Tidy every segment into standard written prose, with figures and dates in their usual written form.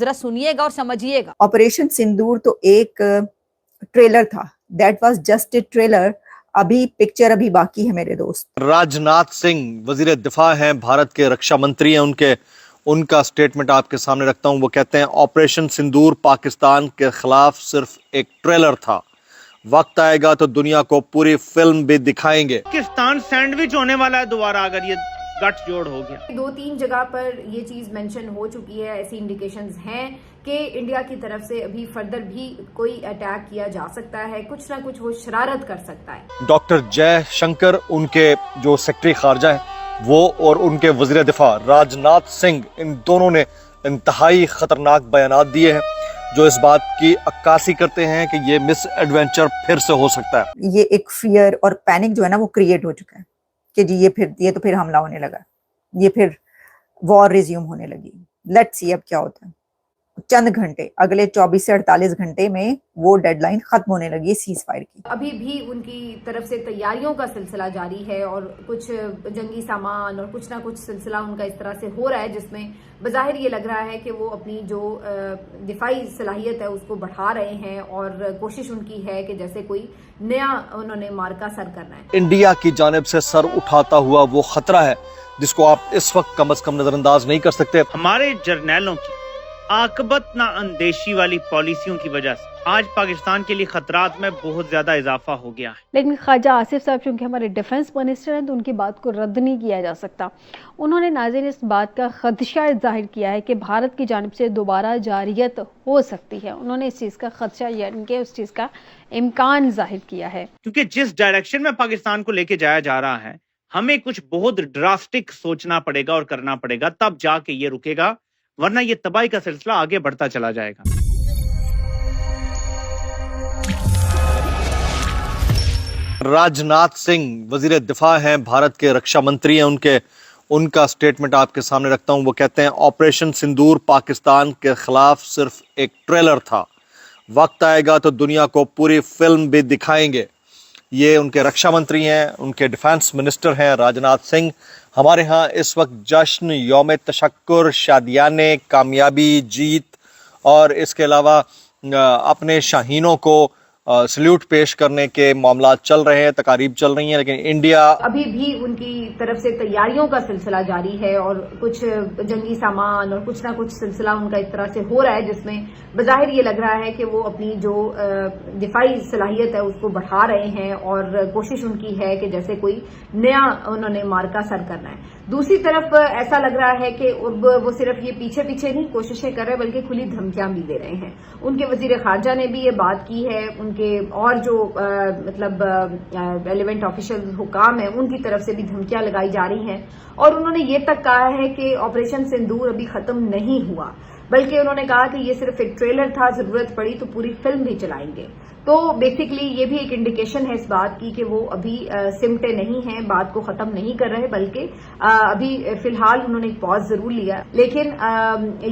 जरा सुनिएगा और समझिएगा। ऑपरेशन सिंदूर तो एक ट्रेलर था, that was just a trailer. अभी पिक्चर अभी बाकी है मेरे दोस्त। राजनाथ सिंह वजीर दिफा हैं, भारत के रक्षा मंत्री हैं, उनका स्टेटमेंट आपके सामने रखता हूं। वो कहते हैं ऑपरेशन सिंदूर पाकिस्तान के खिलाफ सिर्फ एक ट्रेलर था, वक्त आएगा तो दुनिया को पूरी फिल्म भी दिखाएंगे। पाकिस्तान सैंडविच होने वाला है दोबारा अगर ये गठजोड़ हो गया। 2-3 जगह पर ये चीज मेंशन हो चुकी है, ऐसी इंडिकेशंस हैं कि इंडिया की तरफ से अभी फर्दर भी कोई अटैक किया जा सकता है, कुछ ना कुछ वो शरारत कर सकता है। डॉक्टर जयशंकर, उनके जो सेक्रेटरी खारजा है वो, और उनके वजीर दिफा राजनाथ सिंह, इन दोनों ने इंतहाई खतरनाक बयानात दिए हैं जो इस बात की अक्कासी करते हैं कि ये मिस एडवेंचर फिर से हो सकता है। ये एक फियर और पैनिक जो है ना वो क्रिएट हो चुका है कि जी ये तो फिर हमला होने लगा, ये फिर वॉर रिज्यूम होने लगी। लेट्स सी अब क्या होता है। चंद घंटे, अगले 24 से 48 घंटे में वो डेडलाइन खत्म होने लगी सीज फायर की। अभी भी उनकी तरफ से तैयारियों का सिलसिला जारी है और कुछ जंगी सामान और कुछ ना कुछ सिलसिला उनका इस तरह से हो रहा है जिसमें बज़ाहिर ये लग रहा है कि वो अपनी जो दिफाई सलाहियत है उसको बढ़ा रहे हैं और कोशिश उनकी है कि जैसे कोई नया उन्होंने मार्का सर करना है। इंडिया की जानिब से सर उठाता हुआ वो खतरा है जिसको आप इस वक्त कम से कम नजरअंदाज नहीं कर सकते। हमारे जर्नैलों की आकबत ना अंदेशी वाली पॉलिसियों की वजह से आज पाकिस्तान के लिए खतरात में बहुत ज्यादा इजाफा हो गया है। लेकिन ख्वाजा आसिफ साहब चूंकि हमारे डिफेंस मिनिस्टर हैं तो उनकी बात को रद्द नहीं किया जा सकता। उन्होंने नाज़रीन इस बात का खदशा जाहिर किया है कि भारत की जानिब से दोबारा जारियत हो सकती है। उन्होंने इस चीज़ का खदशा यानी कि उस चीज़ का इम्कान जाहिर किया है, क्योंकि जिस डायरेक्शन में पाकिस्तान को लेके जाया जा रहा है हमें कुछ बहुत ड्रास्टिक सोचना पड़ेगा और करना पड़ेगा, तब जाके ये रुकेगा, वरना ये तबाही का सिलसिला आगे बढ़ता चला जाएगा। राजनाथ सिंह वजीर दिफा हैं, भारत के रक्षा मंत्री हैं, उनका स्टेटमेंट आपके सामने रखता हूं। वो कहते हैं ऑपरेशन सिंदूर पाकिस्तान के खिलाफ सिर्फ एक ट्रेलर था, वक्त आएगा तो दुनिया को पूरी फिल्म भी दिखाएंगे। ये उनके रक्षा मंत्री हैं, उनके डिफेंस मिनिस्टर हैं राजनाथ सिंह। हमारे यहाँ इस वक्त जश्न, यौम तशक्कुर, शादियाने, कामयाबी, जीत और इसके अलावा अपने शाहीनों को सल्यूट पेश करने के मामला चल रहे हैं, तकारीब चल रही हैं, लेकिन इंडिया अभी भी उनकी तरफ से तैयारियों का सिलसिला जारी है और कुछ जंगी सामान और कुछ ना कुछ सिलसिला उनका इस तरह से हो रहा है जिसमें बज़ाहिर ये लग रहा है कि वो अपनी जो दिफाई सलाहियत है उसको बढ़ा रहे हैं और कोशिश उनकी है कि जैसे कोई नया उन्होंने मार्का सर करना है। दूसरी तरफ ऐसा लग रहा है कि वो सिर्फ ये पीछे पीछे नहीं कोशिशें कर रहे बल्कि खुली धमकियां भी दे रहे हैं। उनके वजीर खारजा ने भी ये बात की है, उनके और जो मतलब रेलेवेंट ऑफिशियल हुकाम है उनकी तरफ से भी धमकियां लगाई जा रही हैं और उन्होंने ये तक कहा है कि ऑपरेशन सिंदूर अभी खत्म नहीं हुआ, बल्कि उन्होंने कहा कि ये सिर्फ एक ट्रेलर था, जरूरत पड़ी तो पूरी फिल्म भी चलाएंगे। तो बेसिकली ये भी एक इंडिकेशन है इस बात की कि वो अभी सिमटे नहीं हैं, बात को खत्म नहीं कर रहे, बल्कि अभी फिलहाल उन्होंने एक पॉज जरूर लिया, लेकिन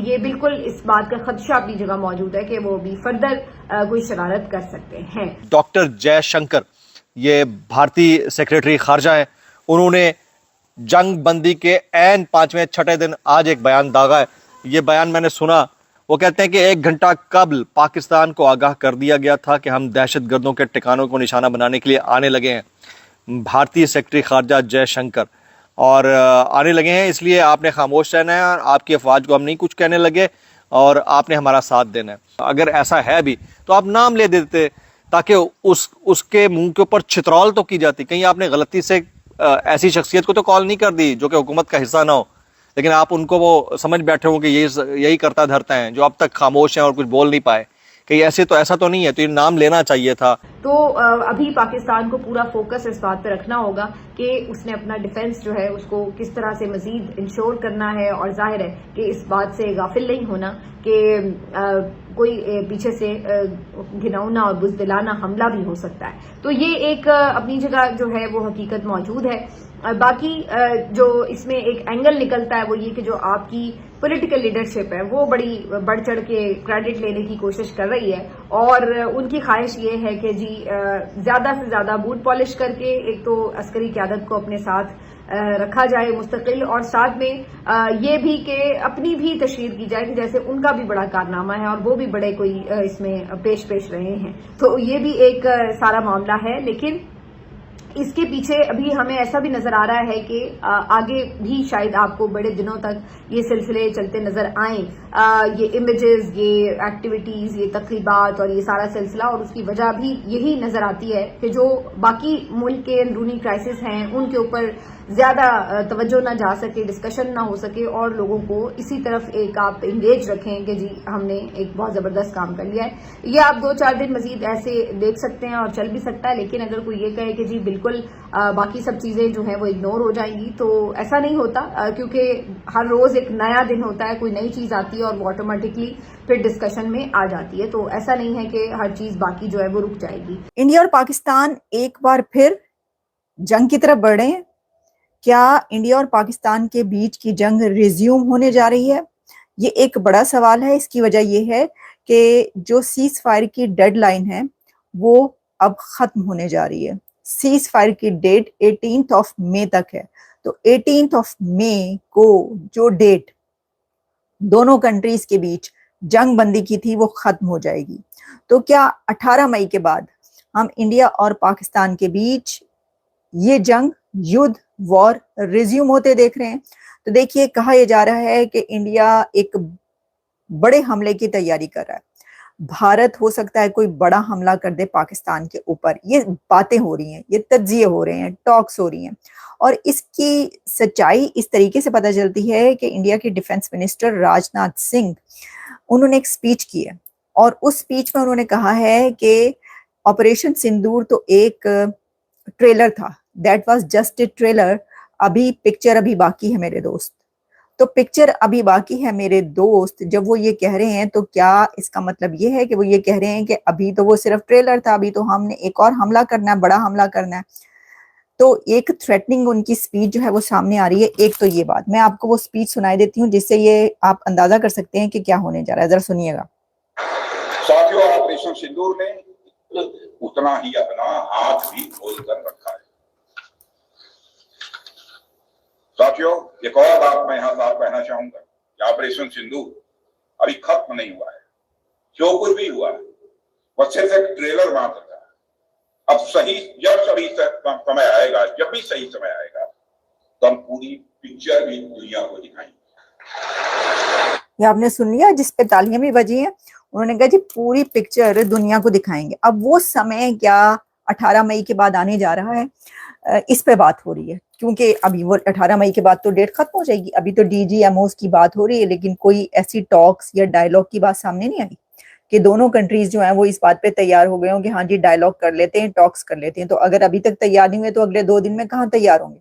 ये बिल्कुल इस बात का खदशा अपनी जगह मौजूद है कि वो भी फर्दर कोई शरारत कर सकते हैं। डॉक्टर जयशंकर, ये भारतीय सेक्रेटरी खारजा है, उन्होंने जंग बंदी के ऐन 5वें 6ठे दिन आज एक बयान दागा है। ये बयान मैंने सुना, वो कहते हैं कि 1 घंटा कबल पाकिस्तान को आगाह कर दिया गया था कि हम दहशतगर्दों के ठिकानों को निशाना बनाने के लिए आने लगे हैं। भारतीय सेक्रेटरी खारजा जयशंकर और आने लगे हैं, इसलिए आपने खामोश रहना है, आपकी अफवाज को हम नहीं कुछ कहने लगे और आपने हमारा साथ देना है। अगर ऐसा है भी तो आप नाम ले देते ताकि उसके मुंह के ऊपर छितरौल तो की जाती। कहीं आपने गलती से ऐसी शख्सियत को तो कॉल नहीं कर दी जो कि हुकूमत का हिस्सा ना हो, लेकिन आप उनको वो समझ बैठे हो कि यही करता धरता है, जो अब तक खामोश हैं और कुछ बोल नहीं पाए। कि ऐसा तो नहीं है, तो ये नाम लेना चाहिए था। तो अभी पाकिस्तान को पूरा फोकस इस बात पर रखना होगा कि उसने अपना डिफेंस जो है उसको किस तरह से मजीद इंश्योर करना है और जाहिर है कि इस बात से गाफिल नहीं होना कि कोई पीछे से घिनौना और बुज़दिलाना हमला भी हो सकता है। तो ये एक अपनी जगह जो है वो हकीकत मौजूद है। बाकी जो इसमें एक एंगल निकलता है वो ये कि जो आपकी पॉलिटिकल लीडरशिप है वो बड़ी बढ़ चढ़ के क्रेडिट लेने की कोशिश कर रही है और उनकी ख्वाहिश ये है कि जी ज्यादा से ज्यादा बूट पॉलिश करके एक तो अस्करी क़यादत को अपने साथ رکھا جائے مستقل، اور ساتھ میں یہ بھی کہ اپنی بھی تشہیر کی جائے کہ جیسے ان کا بھی بڑا کارنامہ ہے اور وہ بھی بڑے کوئی اس میں پیش رہے ہیں. تو یہ بھی ایک سارا معاملہ ہے. لیکن اس کے پیچھے ابھی ہمیں ایسا بھی نظر آ رہا ہے کہ آگے بھی شاید آپ کو بڑے دنوں تک یہ سلسلے چلتے نظر آئیں، یہ امیجز، یہ ایکٹیویٹیز، یہ تقریبات اور یہ سارا سلسلہ. اور اس کی وجہ بھی یہی نظر آتی ہے کہ جو باقی ملک کے اندرونی کرائسس ہیں ان کے اوپر زیادہ توجہ نہ جا سکے، ڈسکشن نہ ہو سکے، اور لوگوں کو اسی طرف ایک آپ انگیج رکھیں کہ جی ہم نے ایک بہت زبردست کام کر لیا ہے. یہ آپ 2-4 دن مزید ایسے دیکھ سکتے ہیں اور چل بھی سکتا ہے. لیکن اگر کوئی یہ کہے کہ جی بالکل باقی سب چیزیں جو ہیں وہ اگنور ہو جائیں گی، تو ایسا نہیں ہوتا، کیونکہ ہر روز ایک نیا دن ہوتا ہے، کوئی نئی چیز آتی ہے اور وہ آٹومیٹکلی پھر ڈسکشن میں آ جاتی ہے. تو ایسا نہیں ہے کہ ہر چیز باقی جو ہے وہ رک جائے گی. انڈیا اور پاکستان ایک بار پھر جنگ کی طرف بڑھ رہے ہیں. کیا انڈیا اور پاکستان کے بیچ کی جنگ ریزیوم ہونے جا رہی ہے؟ یہ ایک بڑا سوال ہے. اس کی وجہ یہ ہے کہ جو سیز فائر کی ڈیڈ لائن ہے وہ اب ختم ہونے جا رہی ہے. سیز فائر کی ڈیٹ 18 مئی تک ہے. تو 18 مئی کو جو ڈیٹ دونوں کنٹریز کے بیچ جنگ بندی کی تھی وہ ختم ہو جائے گی. تو کیا 18 مئی کے بعد ہم انڈیا اور پاکستان کے بیچ یہ جنگ وار ریزیوم ہوتے دیکھ رہے ہیں؟ تو دیکھیے، کہا یہ جا رہا ہے کہ انڈیا ایک بڑے حملے کی تیاری کر رہا ہے. بھارت ہو سکتا ہے کوئی بڑا حملہ کر دے پاکستان کے اوپر. یہ باتیں ہو رہی ہیں، یہ تجزیے ہو رہے ہیں، ٹاکس ہو رہی ہیں. اور اس کی سچائی اس طریقے سے پتہ چلتی ہے کہ انڈیا کے ڈیفنس منسٹر راج ناتھ سنگھ، انہوں نے ایک سپیچ کی ہے، اور اس سپیچ میں انہوں نے کہا ہے کہ آپریشن سندور تو ایک ٹریلر تھا. That was just a trailer. ابھی پکچر ابھی باقی ہے میرے دوست. تو پکچر ابھی باقی ہے میرے دوست. جب وہ یہ کہہ رہے ہیں تو کیا اس کا مطلب یہ ہے کہ وہ یہ کہہ رہے ہیں کہ ابھی تو وہ صرف ٹریلر تھا، ابھی تو ہم نے ایک اور حملہ کرنا ہے، بڑا حملہ کرنا ہے؟ تو ایک تھریٹننگ ان کی سپیچ جو ہے وہ سامنے آ رہی ہے. ایک تو یہ بات، میں آپ کو وہ سپیچ سنائی دیتی ہوں جس سے یہ آپ اندازہ کر سکتے ہیں کہ کیا ہونے جا رہا ہے. ذرا سنیے گا. ساتھیوں، آپریشن سندور نے اتنا ہی اپنا ہاتھ بھی کھول کر رکھا ہے. ساتھیوں، ایک اور بات میں یہاں صاف کہنا چاہوں گا کہ آپریشن سندور ابھی ختم نہیں ہوا ہے. جو کچھ بھی ہوا ہے وہ صرف ایک ٹریلر ماتر تھا. اب جب سمے آئے گا، جب بھی صحیح سمے آئے گا تو ہم پوری پکچر بھی دنیا کو دکھائیں گے. یہ آپ نے سن لیا، جس پہ تالیاں بھی بجی ہیں. انہوں نے کہا جی پوری پکچر دنیا کو دکھائیں گے. اب وہ سمے کیا 18 مئی کے بعد آنے جا رہا ہے، اس پہ بات ہو رہی ہے. کیونکہ ابھی وہ 18 مئی کے بعد تو ڈیٹ ختم ہو جائے گی. ابھی تو ڈی جی ایم اوز کی بات ہو رہی ہے، لیکن کوئی ایسی ٹاکس یا ڈائلاگ کی بات سامنے نہیں آئی کہ دونوں کنٹریز جو ہیں وہ اس بات پہ تیار ہو گئے ہوں کہ ہاں جی ڈائلاگ کر لیتے ہیں، ٹاکس کر لیتے ہیں. تو اگر ابھی تک تیار نہیں ہوئے تو اگلے 2 دن میں کہاں تیار ہوں گے؟